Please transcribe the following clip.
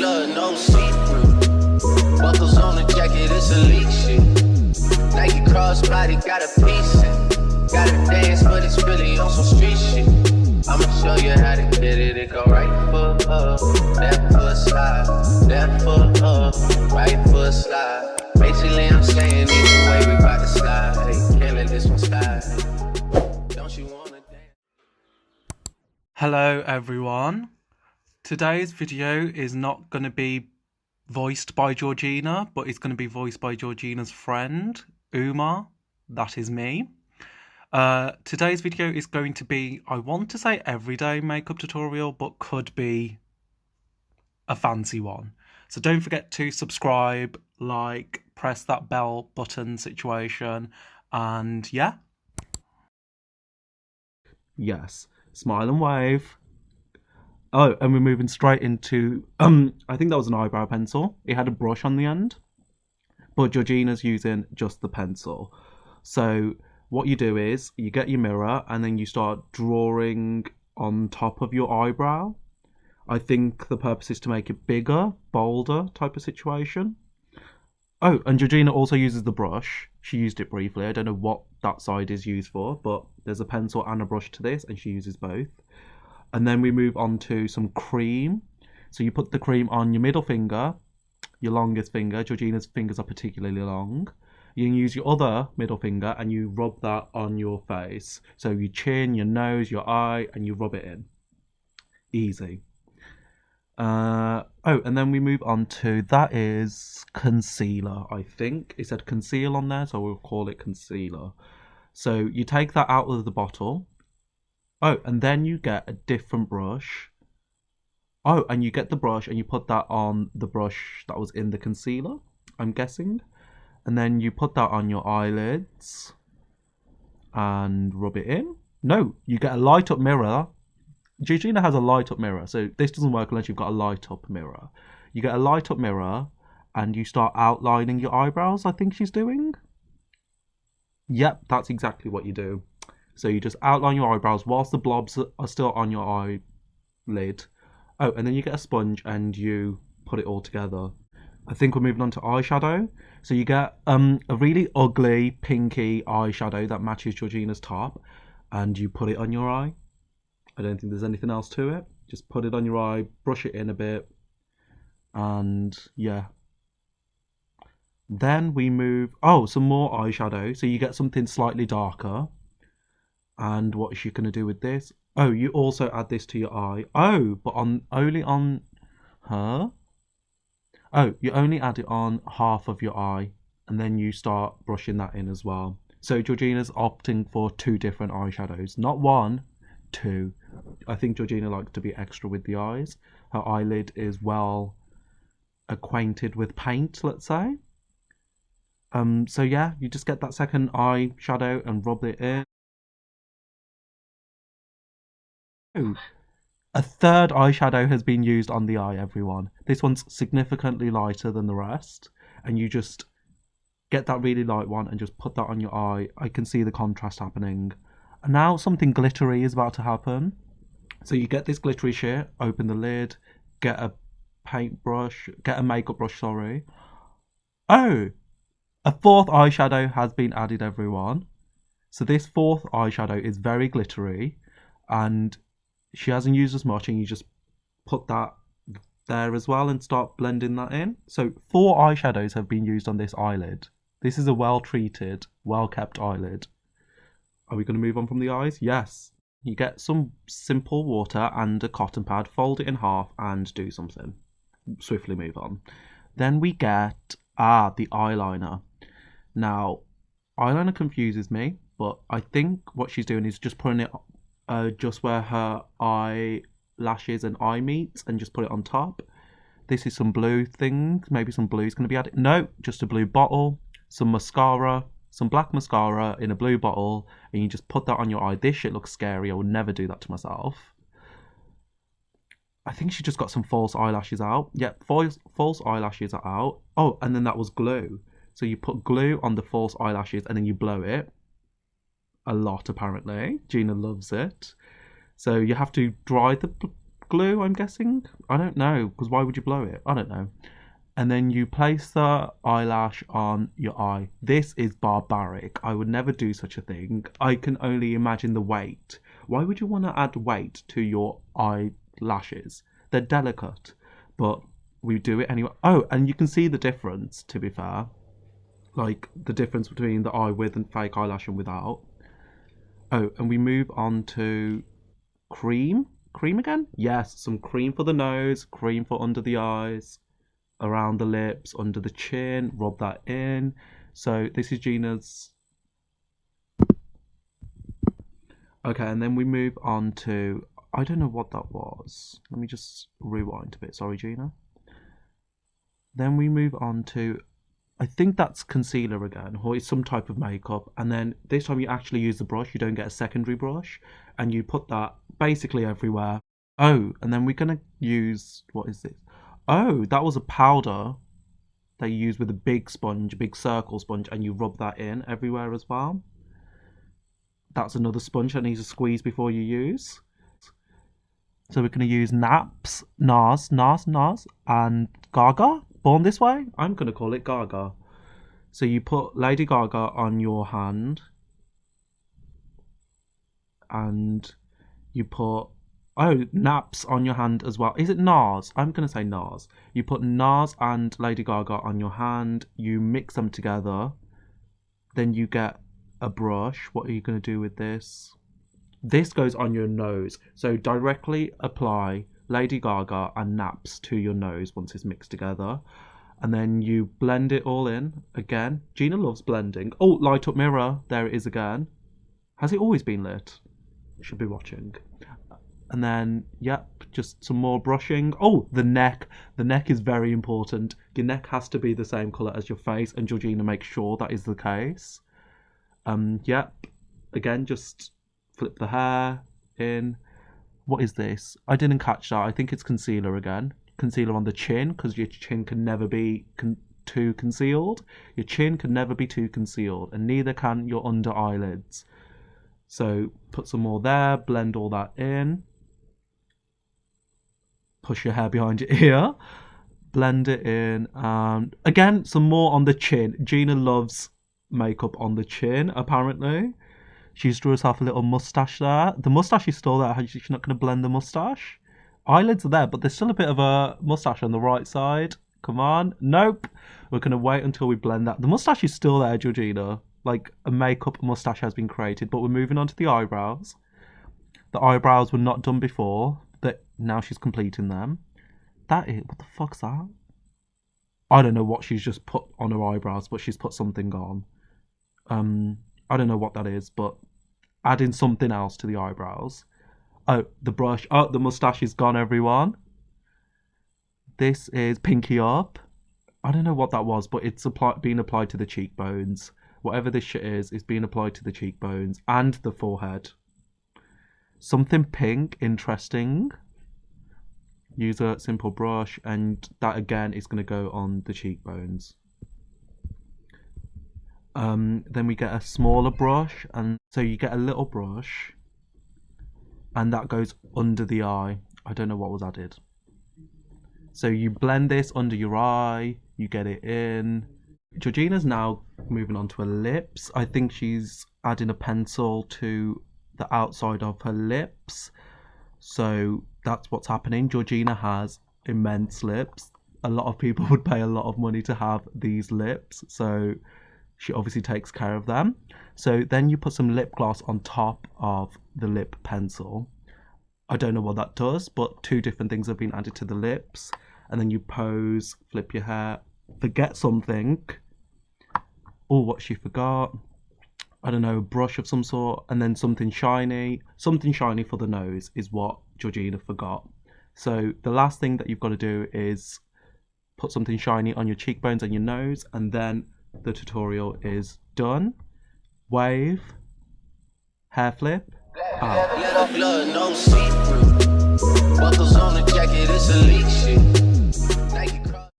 blood, no see-through. Buckles on the jacket, it's elite shit. Nike crossbody, got a piece in. Gotta dance, but it's really on some street shit. I'ma show you how to get it. It go right foot up, left foot slide, left foot up, right foot slide. Basically, I'm saying either way, we bout to slide. Hey, can't let this one slide. Don't you wanna dance? Hello everyone. Today's video is not going to be voiced by Georgina, but it's going to be voiced by Georgina's friend, Umar. That is me. Today's video is going to be, I want to say everyday makeup tutorial, but could be a fancy one. So don't forget to subscribe, like, press that bell button situation, and yeah. Yes, smile and wave. Oh, and we're moving straight into, I think that was an eyebrow pencil. It had a brush on the end, but Georgina's using just the pencil. So what you do is you get your mirror and then you start drawing on top of your eyebrow. I think the purpose is to make it bigger, bolder type of situation. Oh, and Georgina also uses the brush. She used it briefly. I don't know what that side is used for, but there's a pencil and a brush to this, and she uses both. And then we move on to some cream. So you put the cream on your middle finger, your longest finger. Georgina's fingers are particularly long. You can use your other middle finger and you rub that on your face. So your chin, your nose, your eye, and you rub it in. Easy. Oh, and then we move on to, that is concealer, I think. It said conceal on there, so we'll call it concealer. So you take that out of the bottle. Oh, and then you get a different brush. Oh, and you get the brush and you put that on the brush that was in the concealer, I'm guessing. And then you put that on your eyelids and rub it in. No, you get a light up mirror. Georgina has a light up mirror, so this doesn't work unless you've got a light up mirror. You get a light up mirror and you start outlining your eyebrows, I think she's doing. Yep, that's exactly what you do. So you just outline your eyebrows whilst the blobs are still on your eyelid. Oh, and then you get a sponge and you put it all together. I think we're moving on to eyeshadow. So you get a really ugly pinky eyeshadow that matches Georgina's top, and you put it on your eye. I don't think there's anything else to it. Just put it on your eye, brush it in a bit, and yeah. Then we move, some more eyeshadow. So you get something slightly darker. And what is she going to do with this? Oh, you also add this to your eye. Oh, but only on her? Oh, you only add it on half of your eye, and then you start brushing that in as well. So Georgina's opting for two different eyeshadows. Not one, two. I think Georgina likes to be extra with the eyes. Her eyelid is well acquainted with paint, let's say. So yeah, you just get that second eyeshadow and rub it in. A third eyeshadow has been used on the eye, everyone. This one's significantly lighter than the rest, and you just get that really light one and just put that on your eye. I can see the contrast happening. And now something glittery is about to happen. So you get this glittery shit, open the lid, get a makeup brush, sorry. Oh, a fourth eyeshadow has been added, everyone. So this fourth eyeshadow is very glittery, and she hasn't used as much, and you just put that there as well and start blending that in. So 4 eyeshadows have been used on this eyelid. This is a well-treated, well-kept eyelid. Are we going to move on from the eyes? Yes. You get some simple water and a cotton pad, fold it in half and do something. Swiftly move on. Then we get, the eyeliner. Now, eyeliner confuses me, but I think what she's doing is just putting it just where her eyelashes and eye meet, and just put it on top. This is some blue things. Maybe some blue is going to be added. No, just a blue bottle, some mascara, some black mascara in a blue bottle, and you just put that on your eye. This shit looks scary. I would never do that to myself. I think she just got some false eyelashes out. Yeah, false eyelashes are out. Oh, and then that was glue. So you put glue on the false eyelashes and then you blow it. A lot, apparently. Gina loves it. So you have to dry the glue, I'm guessing. I don't know, because why would you blow it? I don't know. And then you place the eyelash on your eye. This is barbaric. I would never do such a thing. I can only imagine the weight. Why would you want to add weight to your eyelashes? They're delicate, but we do it anyway. Oh, and you can see the difference, to be fair. Like, the difference between the eye with and fake eyelash and without. Oh, and we move on to cream. Cream again? Yes, some cream for the nose, cream for under the eyes, around the lips, under the chin, rub that in. So this is Gina's. Okay, and then we move on to, I don't know what that was. Let me just rewind a bit. Sorry, Gina. Then we move on to, I think that's concealer again, or it's some type of makeup. And then this time you actually use the brush. You don't get a secondary brush. And you put that basically everywhere. Oh, and then we're going to use, what is this? Oh, that was a powder that you use with a big sponge, a big circle sponge, and you rub that in everywhere as well. That's another sponge that needs a squeeze before you use. So we're going to use NARS, and Gaga. Born This Way? I'm going to call it Gaga. So you put Lady Gaga on your hand. And you put, Naps on your hand as well. Is it NARS? I'm going to say NARS. You put NARS and Lady Gaga on your hand. You mix them together. Then you get a brush. What are you going to do with this? This goes on your nose. So directly apply Lady Gaga and Naps to your nose once it's mixed together. And then you blend it all in again. Gina loves blending. Oh, light up mirror. There it is again. Has it always been lit? Should be watching. And then, yep, just some more brushing. Oh, the neck. The neck is very important. Your neck has to be the same colour as your face, and Georgina makes sure that is the case. Yep. Again, just flip the hair in. What is this? I didn't catch that. I think it's concealer again. Concealer on the chin, because your chin can never be too concealed. Your chin can never be too concealed, and neither can your under eyelids. So put some more there, blend all that in. Push your hair behind your ear. Blend it in. Again, some more on the chin. Gina loves makeup on the chin, apparently. She's drew herself a little mustache there. The mustache is still there. She's not going to blend the mustache. Eyelids are there, but there's still a bit of a mustache on the right side. Come on. Nope. We're going to wait until we blend that. The mustache is still there, Georgina. Like, a makeup mustache has been created, but we're moving on to the eyebrows. The eyebrows were not done before, but now she's completing them. That is, what the fuck's that? I don't know what she's just put on her eyebrows, but she's put something on. I don't know what that is, but adding something else to the eyebrows. Oh, the brush. Oh, the mustache is gone, everyone. This is Pinky Up. I don't know what that was, but it's being applied to the cheekbones. Whatever this shit is being applied to the cheekbones and the forehead. Something pink, interesting. Use a simple brush, and that again is going to go on the cheekbones. Then we get a smaller brush, and so you get a little brush, and that goes under the eye. I don't know what was added. So you blend this under your eye, you get it in. Georgina's now moving on to her lips. I think she's adding a pencil to the outside of her lips. So that's what's happening. Georgina has immense lips. A lot of people would pay a lot of money to have these lips. So she obviously takes care of them. So then you put some lip gloss on top of the lip pencil. I don't know what that does, but two different things have been added to the lips. And then you pose, flip your hair, forget something. Oh, what she forgot. I don't know, brush of some sort, and then something shiny. Something shiny for the nose is what Georgina forgot. So the last thing that you've got to do is put something shiny on your cheekbones and your nose, and then the tutorial is done. Wave, hair flip, out. Blood, no see-through. Buckles on the jacket, it's elite shit.